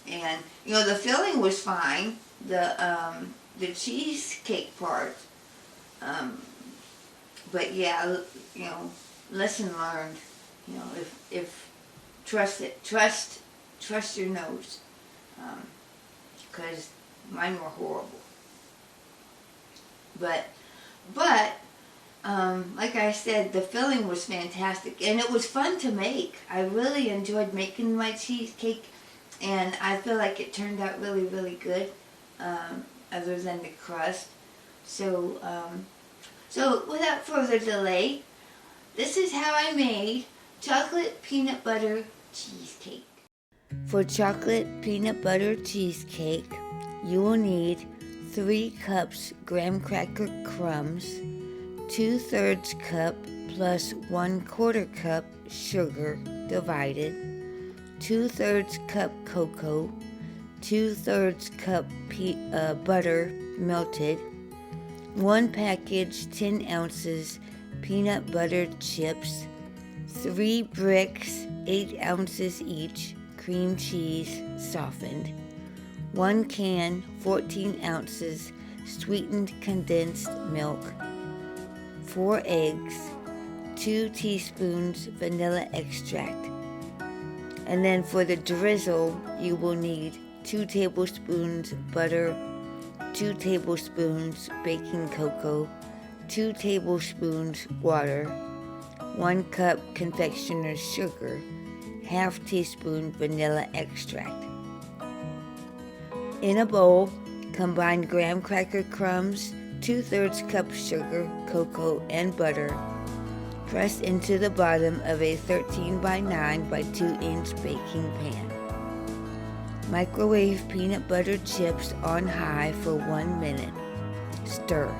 And you know, the filling was fine. The cheesecake part. But yeah, you know, lesson learned. You know, if trust your nose, because mine were horrible. But like I said, the filling was fantastic, and it was fun to make. I really enjoyed making my cheesecake, and I feel like it turned out really, really good, other than the crust. So, so without further delay, this is how I made chocolate peanut butter cheesecake. For chocolate peanut butter cheesecake, you will need 3 cups graham cracker crumbs, 2/3 cup plus 1/4 cup sugar divided, 2/3 cup cocoa, 2/3 cup butter melted, 1 package 10 ounces peanut butter chips, 3 bricks 8 ounces each cream cheese softened, 1 can 14 ounces sweetened condensed milk, 4 eggs, 2 teaspoons vanilla extract. And then for the drizzle, you will need 2 tablespoons butter, 2 tablespoons baking cocoa, 2 tablespoons water, 1 cup confectioner's sugar, ½ teaspoon vanilla extract. In a bowl, combine graham cracker crumbs, 2/3 cup sugar, cocoa, and butter. Press into the bottom of a 13 by 9 by 2-inch baking pan. Microwave peanut butter chips on high for 1 minute. Stir.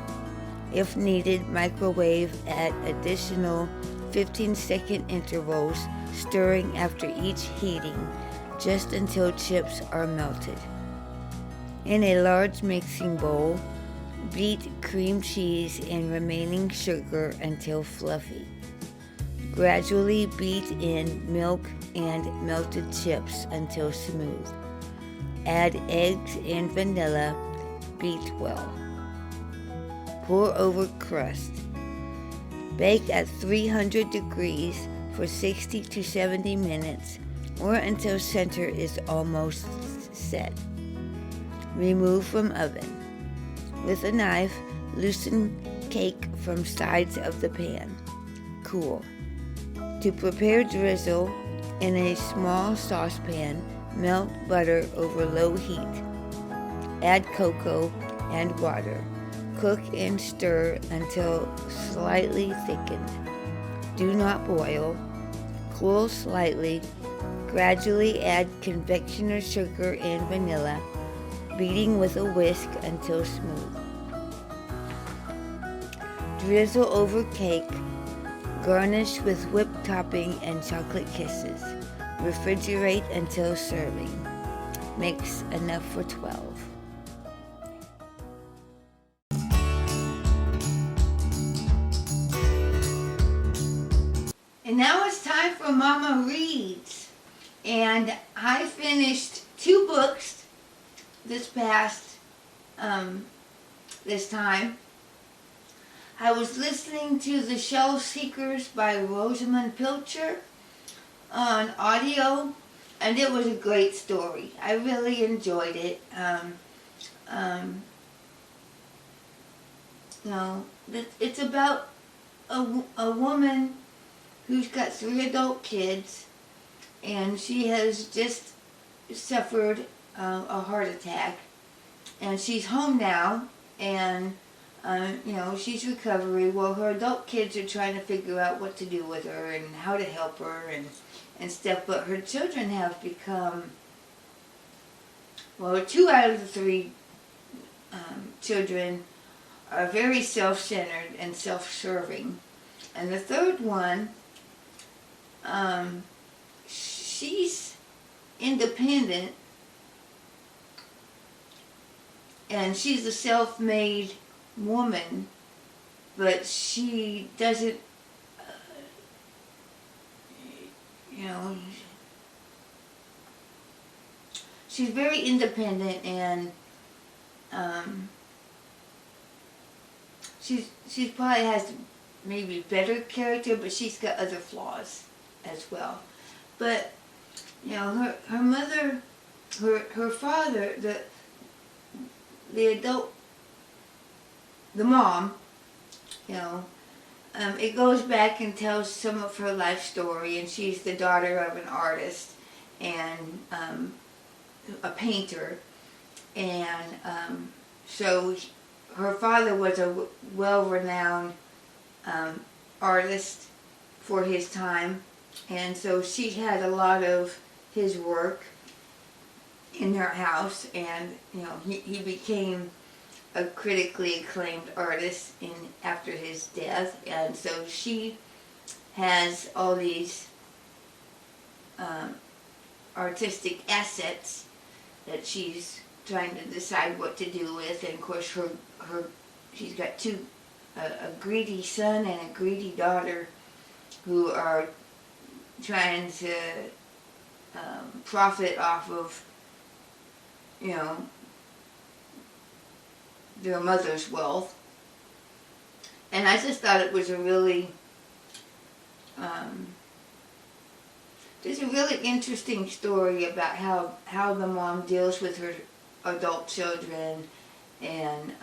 If needed, microwave at additional 15-second intervals, stirring after each heating, just until chips are melted. In a large mixing bowl, beat cream cheese and remaining sugar until fluffy. Gradually beat in milk and melted chips until smooth. Add eggs and vanilla. Beat well. Pour over crust. Bake at 300 degrees for 60 to 70 minutes or until center is almost set. Remove from oven. With a knife, loosen cake from sides of the pan. Cool. To prepare drizzle, in a small saucepan, melt butter over low heat. Add cocoa and water. Cook and stir until slightly thickened. Do not boil. Cool slightly. Gradually add confectioner's sugar and vanilla, beating with a whisk until smooth. Drizzle over cake. Garnish with whipped topping and chocolate kisses. Refrigerate until serving. Mix enough for 12. And now it's time for Mama Reads. And I finished 2 books this time. I was listening to The Shelf Seekers by Rosamund Pilcher on audio, and it was a great story. I really enjoyed it. It's about a woman who's got 3 adult kids, and she has just suffered a heart attack, and she's home now, and she's recovering. Well, her adult kids are trying to figure out what to do with her and how to help her and stuff, but her children have become, 2 out of the 3 children are very self-centered and self-serving, and the third one, she's independent, and she's a self-made woman, but she doesn't, she's very independent, and she probably has maybe better character, but she's got other flaws as well. But her mother, her father, the mom, it goes back and tells some of her life story, and she's the daughter of an artist and a painter, and so her father was a well-renowned artist for his time, and so she had a lot of his work in her house, and he became a critically acclaimed artist after his death, and so she has all these artistic assets that she's trying to decide what to do with, and of course she's got 2, a greedy son and a greedy daughter, who are trying to profit off of their mother's wealth. And I just thought it was a really interesting story about how the mom deals with her adult children, and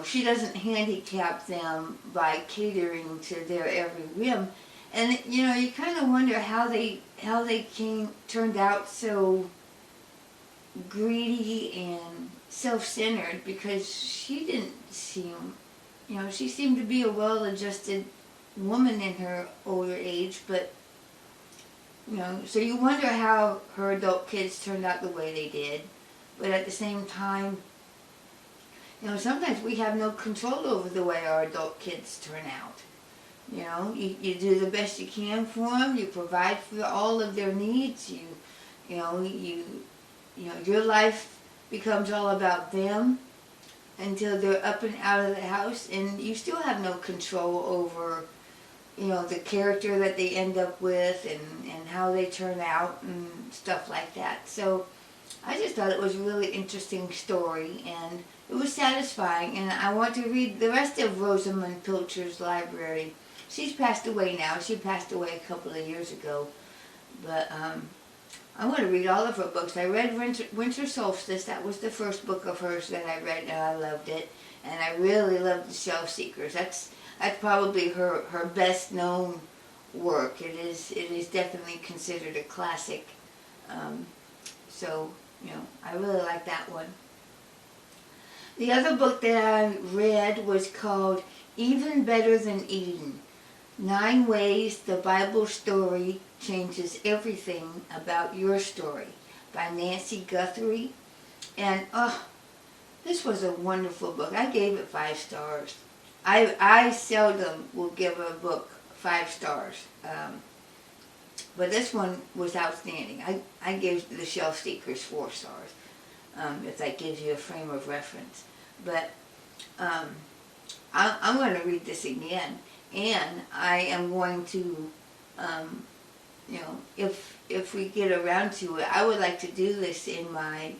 she doesn't handicap them by catering to their every whim. And you kind of wonder how they turned out so greedy and self-centered, because she didn't seem, she seemed to be a well-adjusted woman in her older age, but so you wonder how her adult kids turned out the way they did. But at the same time, sometimes we have no control over the way our adult kids turn out. You do the best you can for them. You provide for all of their needs. Your life becomes all about them until they're up and out of the house, and you still have no control over, the character that they end up with, and how they turn out and stuff like that. So I just thought it was a really interesting story, and it was satisfying, and I want to read the rest of Rosamund Pilcher's library. She's passed away now. She passed away a couple of years ago, but I want to read all of her books. I read Winter Solstice. That was the first book of hers that I read, and I loved it. And I really loved The Shelf Seekers. That's probably her best known work. It is definitely considered a classic. So I really like that one. The other book that I read was called Even Better Than Eden. 9 Ways the Bible Story Changes Everything About Your Story by Nancy Guthrie. And this was a wonderful book. I gave it 5 stars. I seldom will give a book 5 stars. But this one was outstanding. I gave The Shelf Seekers 4 stars, if that gives you a frame of reference. But I'm going to read this again, and I am going to, if we get around to it, I would like to do this in my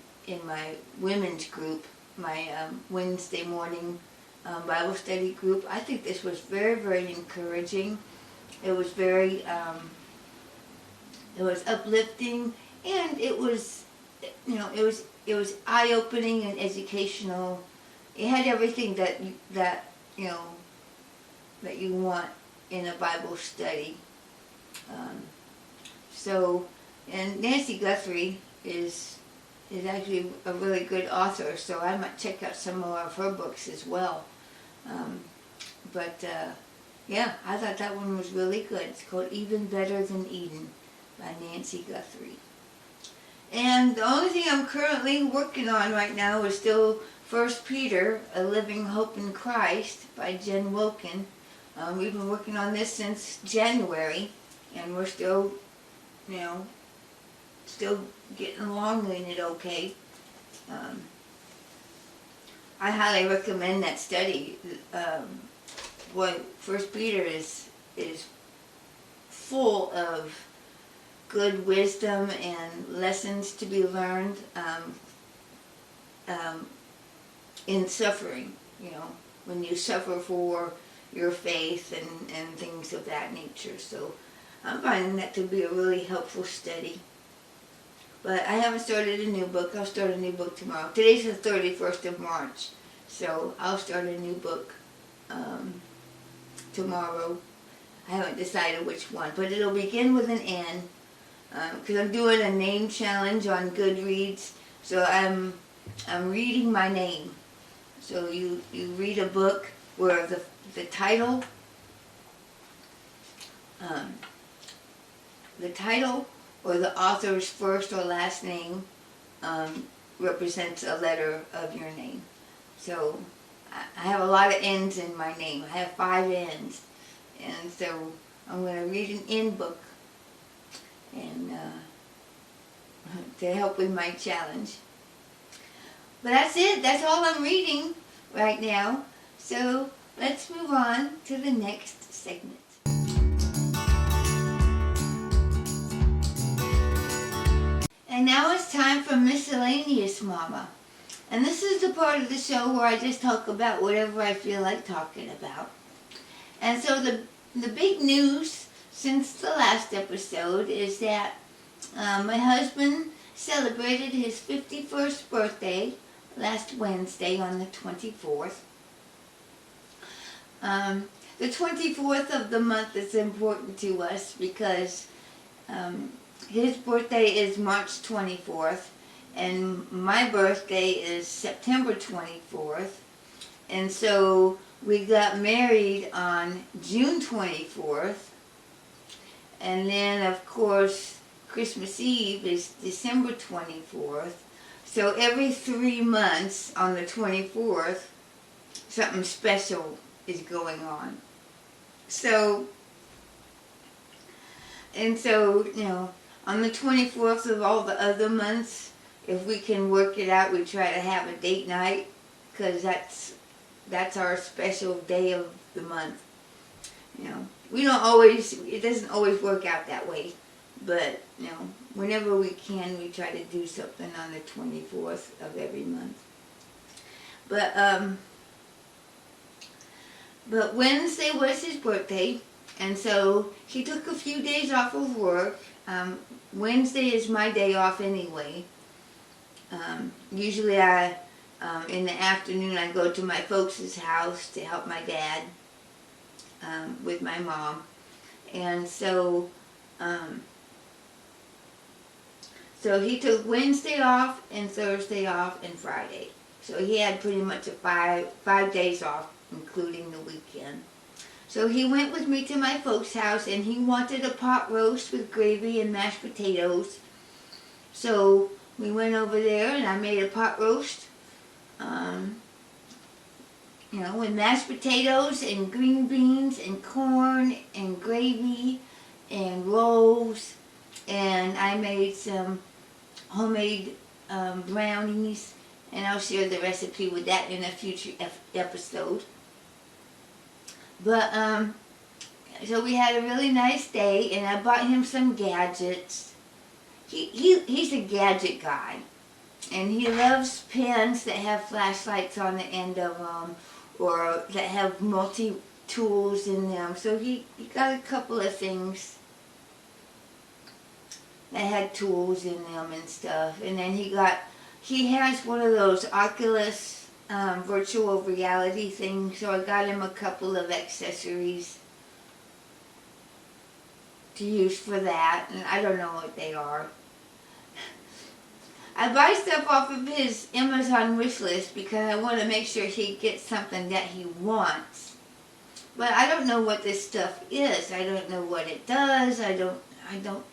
women's group, my Wednesday morning Bible study group. I think this was very, very encouraging. It was very, it was uplifting, and it was, it was eye-opening and educational. It had everything that you want in a Bible study. And Nancy Guthrie is actually a really good author, so I might check out some more of her books as well. Yeah, I thought that one was really good. It's called Even Better Than Eden by Nancy Guthrie. And the only thing I'm currently working on right now is still 1 Peter, A Living Hope in Christ by Jen Wilkin. We've been working on this since January, and we're still, still getting along in it okay. I highly recommend that study. 1 Peter is full of good wisdom and lessons to be learned in suffering, when you suffer for your faith and things of that nature. So I'm finding that to be a really helpful study. But I haven't started a new book. I'll start a new book tomorrow. Today's the 31st of March, so I'll start a new book tomorrow. I haven't decided which one, but it'll begin with an N, because I'm doing a name challenge on Goodreads. So I'm reading my name. So you read a book where the title or the author's first or last name represents a letter of your name. So I have a lot of N's in my name. I have 5 N's. And so I'm going to read an N book and to help with my challenge. But that's it. That's all I'm reading right now. So let's move on to the next segment. And now it's time for Miscellaneous Mama. And this is the part of the show where I just talk about whatever I feel like talking about. And so the big news since the last episode is that my husband celebrated his 51st birthday last Wednesday on the 24th. The 24th of the month is important to us because his birthday is March 24th, and my birthday is September 24th. And so we got married on June 24th. And then, of course, Christmas Eve is December 24th. So every 3 months on the 24th, something special is going on. So, on the 24th of all the other months, if we can work it out, we try to have a date night, because that's our special day of the month. It doesn't always work out that way, but whenever we can, we try to do something on the 24th of every month. But Wednesday was his birthday, and so he took a few days off of work. Wednesday is my day off anyway. Usually in the afternoon I go to my folks' house to help my dad with my mom. And so he took Wednesday off and Thursday off and Friday. So he had pretty much a five days off, including the weekend. So he went with me to my folks' house, and he wanted a pot roast with gravy and mashed potatoes. So we went over there, and I made a pot roast, with mashed potatoes and green beans and corn and gravy and rolls. And I made some homemade brownies, and I'll share the recipe with that in a future episode. But, so we had a really nice day, and I bought him some gadgets. He's a gadget guy, and he loves pens that have flashlights on the end of them, or that have multi-tools in them. So he got a couple of things that had tools in them and stuff. And then he has one of those Oculus virtual reality things, so I got him a couple of accessories to use for that, and I don't know what they are. I buy stuff off of his Amazon wish list because I want to make sure he gets something that he wants. But I don't know what this stuff is. I don't know what it does. I don't know.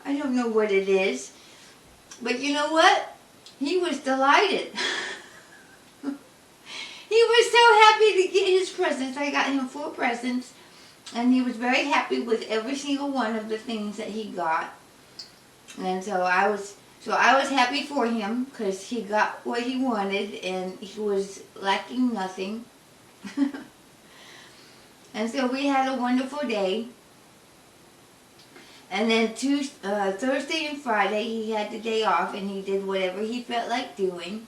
I don't know what it is. But you know what? He was delighted. He was so happy to get his presents. I got him 4 presents, and he was very happy with every single one of the things that he got. And so I was happy for him because he got what he wanted, and he was lacking nothing. And so we had a wonderful day. And then Thursday and Friday he had the day off, and he did whatever he felt like doing.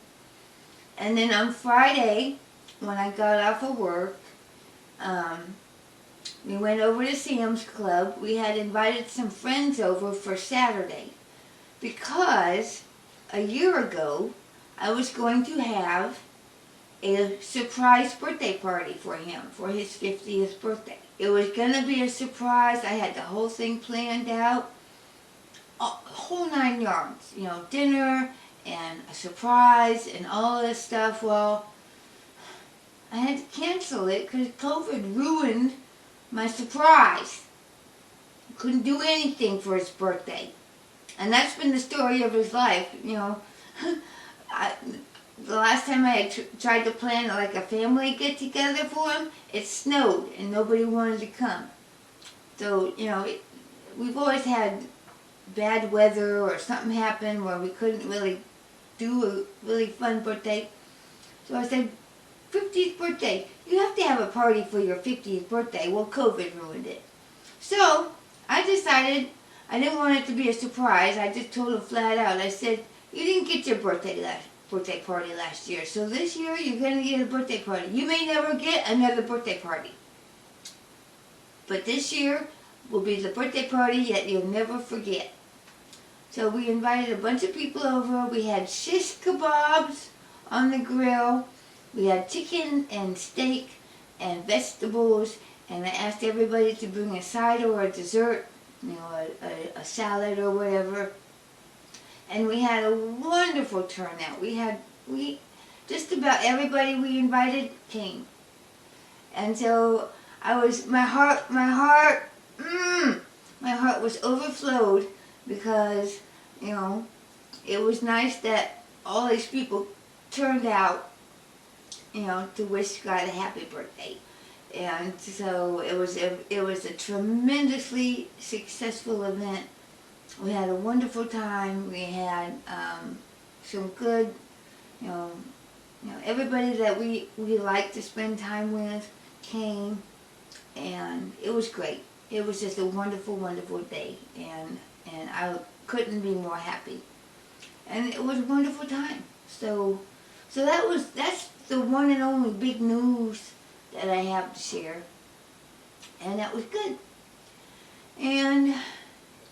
And then on Friday, when I got off of work, we went over to Sam's Club. We had invited some friends over for Saturday because a year ago I was going to have a surprise birthday party for him for his 50th birthday. It was going to be a surprise. I had the whole thing planned out, a whole 9 yards, dinner and a surprise and all this stuff. Well, I had to cancel it because COVID ruined my surprise. Couldn't do anything for his birthday. And that's been the story of his life. The last time I had tried to plan like a family get-together for him, it snowed and nobody wanted to come. So, we've always had bad weather or something happened where we couldn't really do a really fun birthday. So I said, 50th birthday, you have to have a party for your 50th birthday. Well, COVID ruined it. So I decided I didn't want it to be a surprise. I just told him flat out. I said, you didn't get your birthday party last year, so this year you're going to get a birthday party. You may never get another birthday party, but this year will be the birthday party that you'll never forget. So we invited a bunch of people over. We had shish kebabs on the grill. We had chicken and steak and vegetables, and I asked everybody to bring a side or a dessert, a salad or whatever. And we had a wonderful turnout. Just about everybody we invited came. And so my heart was overflowed because, it was nice that all these people turned out, to wish God a happy birthday. And so it was a tremendously successful event. We had a wonderful time. We had some good, everybody that we like to spend time with came, and it was great. It was just a wonderful, wonderful day, and I couldn't be more happy. And it was a wonderful time. So that's the one and only big news that I have to share, and that was good. And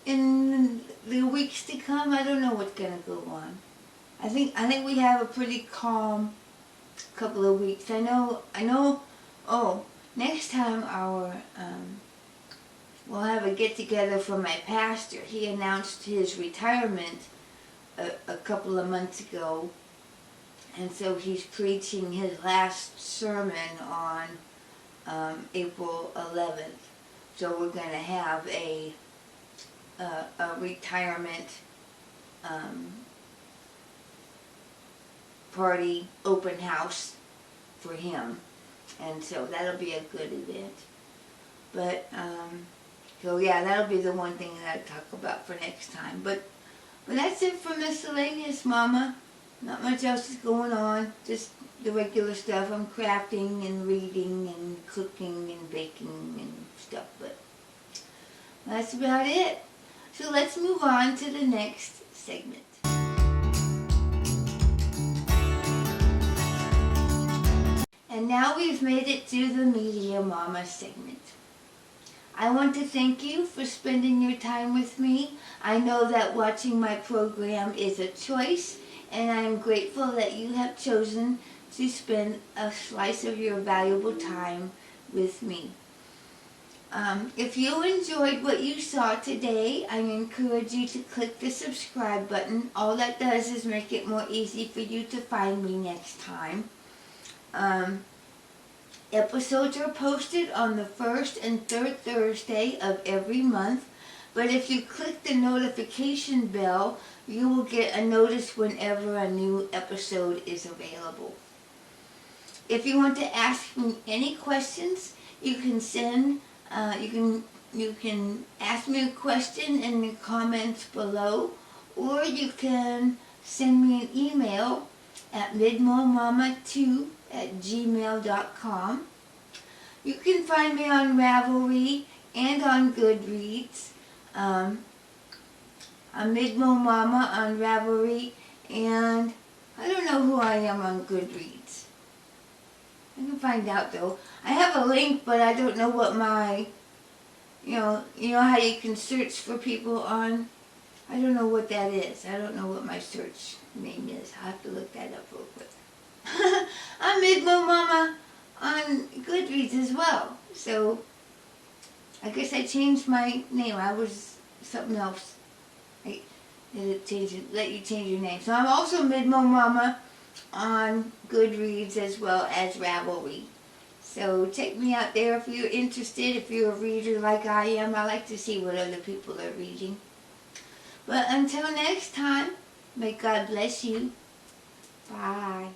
in the weeks to come, I don't know what's going to go on. I think we have a pretty calm couple of weeks. I know. Oh, next time we'll have a get-together for my pastor. He announced his retirement a couple of months ago, And so he's preaching his last sermon on April 11th. So we're going to have a retirement party, open house for him. And so that'll be a good event. But, so yeah, that'll be the one thing that I talk about for next time. But that's it for Miscellaneous, Mama. Not much else is going on. Just the regular stuff. I'm crafting and reading and cooking and baking and stuff. But that's about it. So let's move on to the next segment. And now we've made it to the Media Mama segment. I want to thank you for spending your time with me. I know that watching my program is a choice, and I am grateful that you have chosen to spend a slice of your valuable time with me. If you enjoyed what you saw today, I encourage you to click the subscribe button. All that does is make it more easy for you to find me next time. Episodes are posted on the first and third Thursday of every month, but if you click the notification bell, you will get a notice whenever a new episode is available. If you want to ask me any questions, you can you can ask me a question in the comments below, or you can send me an email at midmomama2@gmail.com. You can find me on Ravelry and on Goodreads. I'm MidMOMama on Ravelry, and I don't know who I am on Goodreads. I can find out though. I have a link, but I don't know what my, you know how you can search for people on, I don't know what that is. I don't know what my search name is. I'll have to look that up real quick. I'm MidMOMama on Goodreads as well. So I guess I changed my name. I was something else. Let you change your name. So I'm also MidMOMama on Goodreads as well as Ravelry. So check me out there if you're interested, if you're a reader like I am. I like to see what other people are reading. But until next time, may God bless you. Bye.